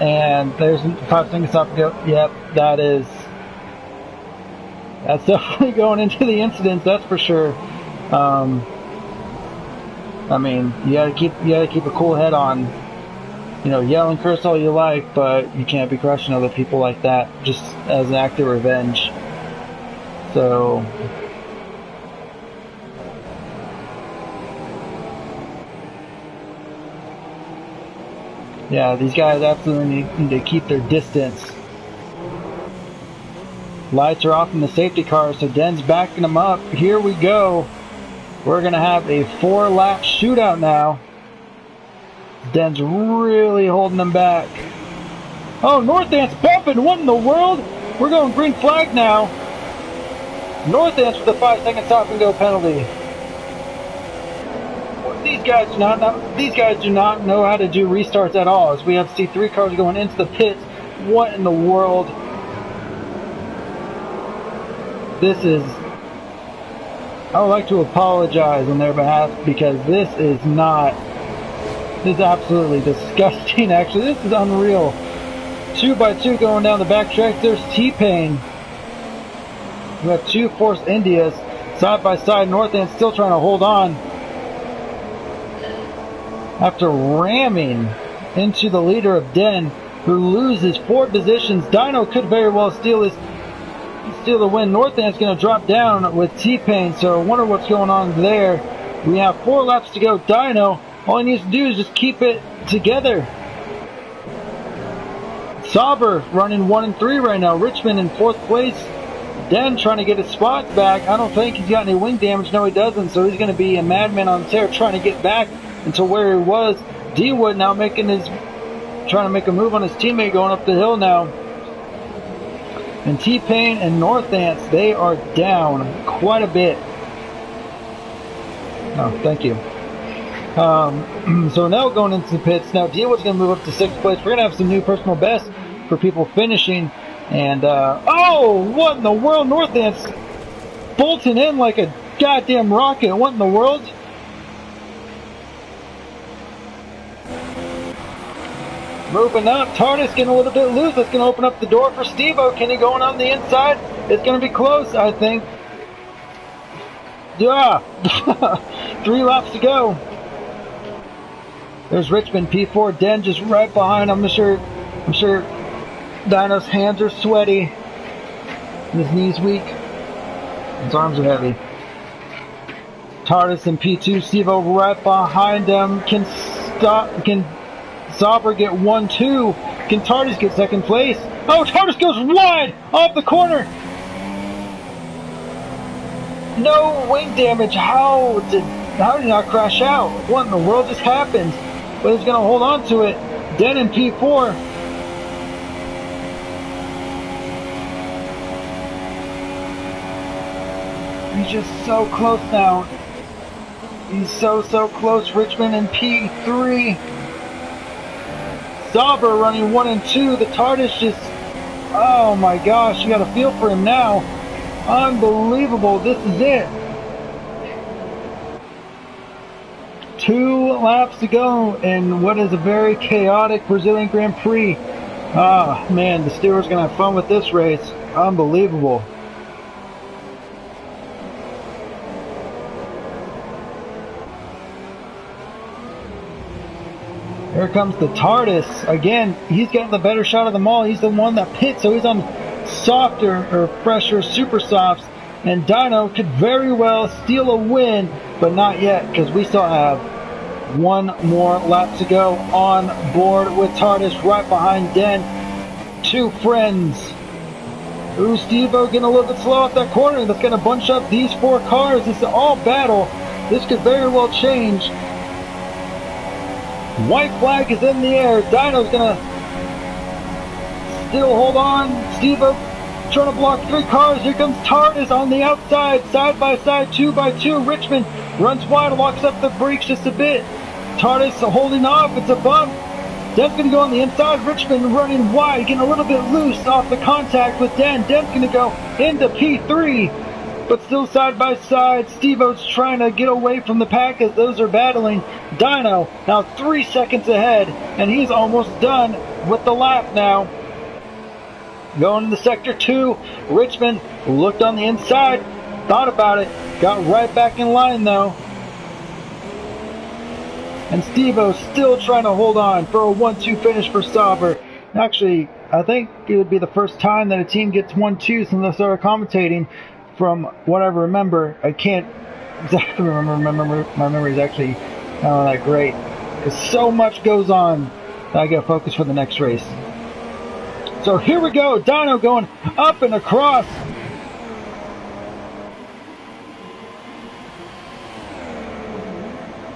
And there's 5 seconds stop to go. Yep, that's definitely going into the incidents, that's for sure. I mean, you gotta keep a cool head on. You know, yell and curse all you like, but you can't be crushing other people like that just as an act of revenge. So, yeah, these guys absolutely need to keep their distance. Lights are off in the safety car, so Den's backing them up. Here we go. We're going to have a 4-lap shootout now. Den's really holding them back. Oh, North End's bumping. What in the world? We're going green flag now. North End's with a 5-second stop and go penalty. These guys do not know how to do restarts at all. As we have see 3 cars going into the pits. What in the world? This is... I would like to apologize on their behalf, because this is absolutely disgusting. Actually, this is unreal. 2x2 going down the backtrack. There's T-Pain. We have 2 Force Indias side by side. North End still trying to hold on after ramming into the leader of Den, who loses 4 positions. Dino could very well steal the win. North End's going to drop down with T-Pain, so I wonder what's going on there. We have 4 laps to go. Dino, all he needs to do is just keep it together. Sauber running 1 and 3 right now. Richmond in 4th place. Den trying to get his spots back. I don't think he's got any wing damage. No, he doesn't, so he's going to be a madman on the tear trying to get back into where he was. D-Wood now trying to make a move on his teammate going up the hill now. And T-Pain and North Ants, they are down quite a bit. Oh, thank you. So now going into the pits. Now D-Wood's going to move up to 6th place. We're going to have some new personal bests for people finishing. And, oh, what in the world? North Ants bolting in like a goddamn rocket. What in the world? Moving up, TARDIS getting a little bit loose. That's going to open up the door for Steve-O. Kenny going on the inside. It's going to be close, I think. Yeah, 3 laps to go. There's Richmond P4. Den just right behind. I'm sure Dino's hands are sweaty. His knees weak. His arms are heavy. TARDIS and P2. Steve-O right behind them. Can Sauber get 1-2? Can TARDIS get 2nd place? Oh, TARDIS goes wide off the corner. No wing damage. How did he not crash out? What in the world just happened? But he's going to hold on to it. Den in P4. He's just so close now. He's so close. Richmond in P3. Sauber running 1 and 2. The TARDIS just... oh my gosh, you got a feel for him now. Unbelievable. This is it. 2 laps to go in what is a very chaotic Brazilian Grand Prix. Ah, man, the stewards going to have fun with this race. Unbelievable. Here comes the TARDIS. Again, he's got the better shot of them all. He's the one that pits, so he's on softer or fresher super softs. And Dino could very well steal a win, but not yet, because we still have 1 more lap to go on board with TARDIS right behind Den. 2 friends. Ooh, Steve-O getting a little bit slow off that corner. That's going to bunch up these 4 cars. This is all battle. This could very well change. White flag is in the air. Dino's going to still hold on. Steve-O trying to block 3 cars. Here comes TARDIS on the outside. Side by side, 2 by 2. Richmond runs wide, locks up the brakes just a bit. TARDIS holding off. It's a bump. Den's going to go on the inside. Richmond running wide, getting a little bit loose off the contact with Den. Den's going to go into P3, but still side by side. Steve-O's trying to get away from the pack as those are battling. Dino now 3 seconds ahead, and he's almost done with the lap now. Going into Sector 2, Richmond looked on the inside, thought about it, got right back in line though. And Steve-O still trying to hold on for a 1-2 finish for Sauber. Actually, I think it would be the first time that a team gets 1-2 since I started commentating. From what I remember, I can't exactly remember. My memory is actually not that great, because so much goes on that I get focused for the next race. So here we go, Dino going up and across.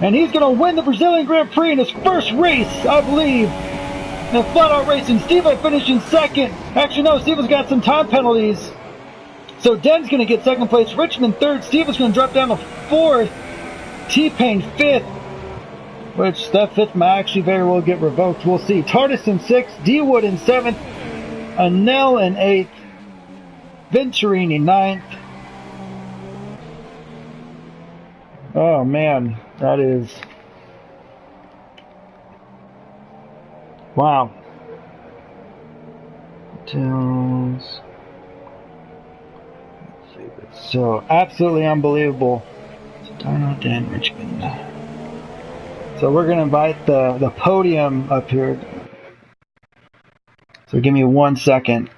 And he's going to win the Brazilian Grand Prix in his first race, I believe, in FLATOUT Racing. Steve-O finishing second. Actually, no, Steve-O's got some time penalties. So Den's going to get second place. Richmond third. Steve-O's going to drop down to fourth. T-Pain fifth. Which, that fifth might actually very well get revoked. We'll see. TARDIS in sixth. D-Wood in seventh. Anel in eighth. Venturini ninth. Oh, man. That is... wow. So, absolutely unbelievable. Dino, Dan, Richmond. So we're going to invite the podium up here. So give me 1 second.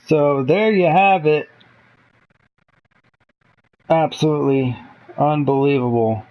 So there you have it. Absolutely unbelievable.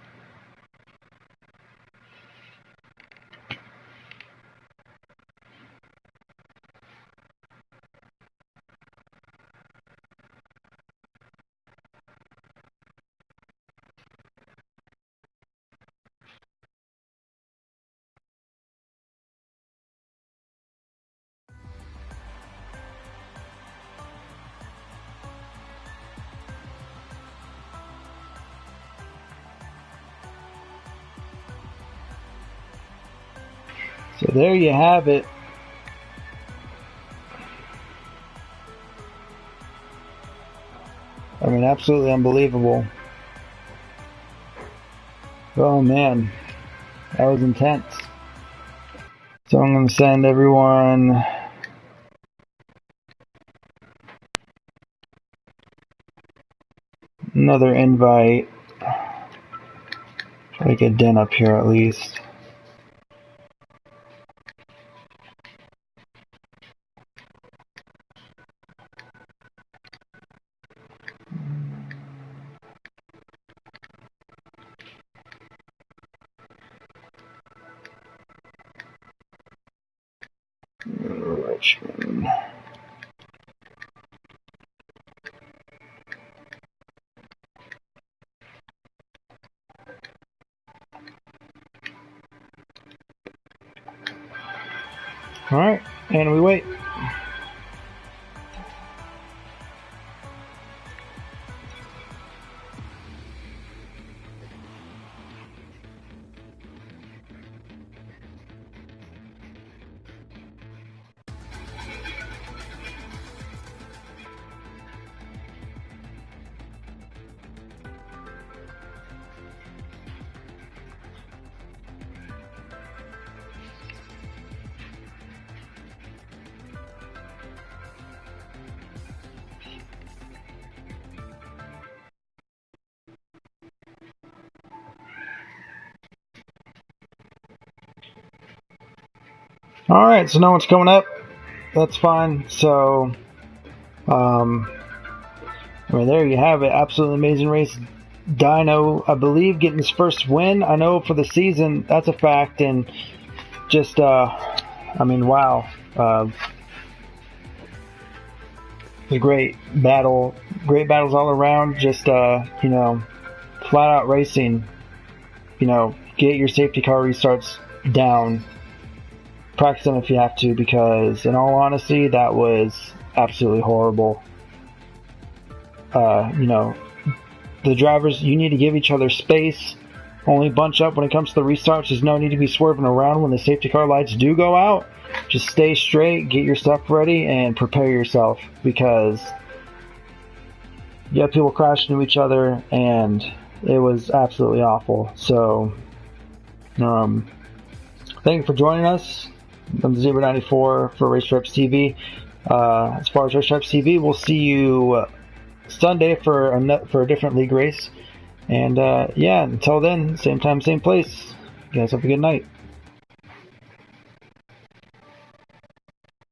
So there you have it. I mean, absolutely unbelievable. Oh man, that was intense. So I'm going to send everyone another invite. Try to get Den up here at least. Richmond. All right, and we wait. All right, so no one's coming up. That's fine. So, I mean, there you have it. Absolutely amazing race. Dino, I believe, getting his first win. I know for the season, that's a fact. And just, I mean, wow. A great battle. Great battles all around. Just, you know, flat out racing. You know, get your safety car restarts down. Practice them if you have to, because in all honesty, that was absolutely horrible. You know, the drivers, you need to give each other space. Only bunch up when it comes to the restarts. There's no need to be swerving around when the safety car lights do go out. Just stay straight, get your stuff ready, and prepare yourself, because you have people crashing into each other, and it was absolutely awful. So, thank you for joining us. I'm Zebra94 for Racetripes TV. As far as Racetripes TV, we'll see you Sunday for a different league race. And yeah, until then, same time, same place. You guys have a good night.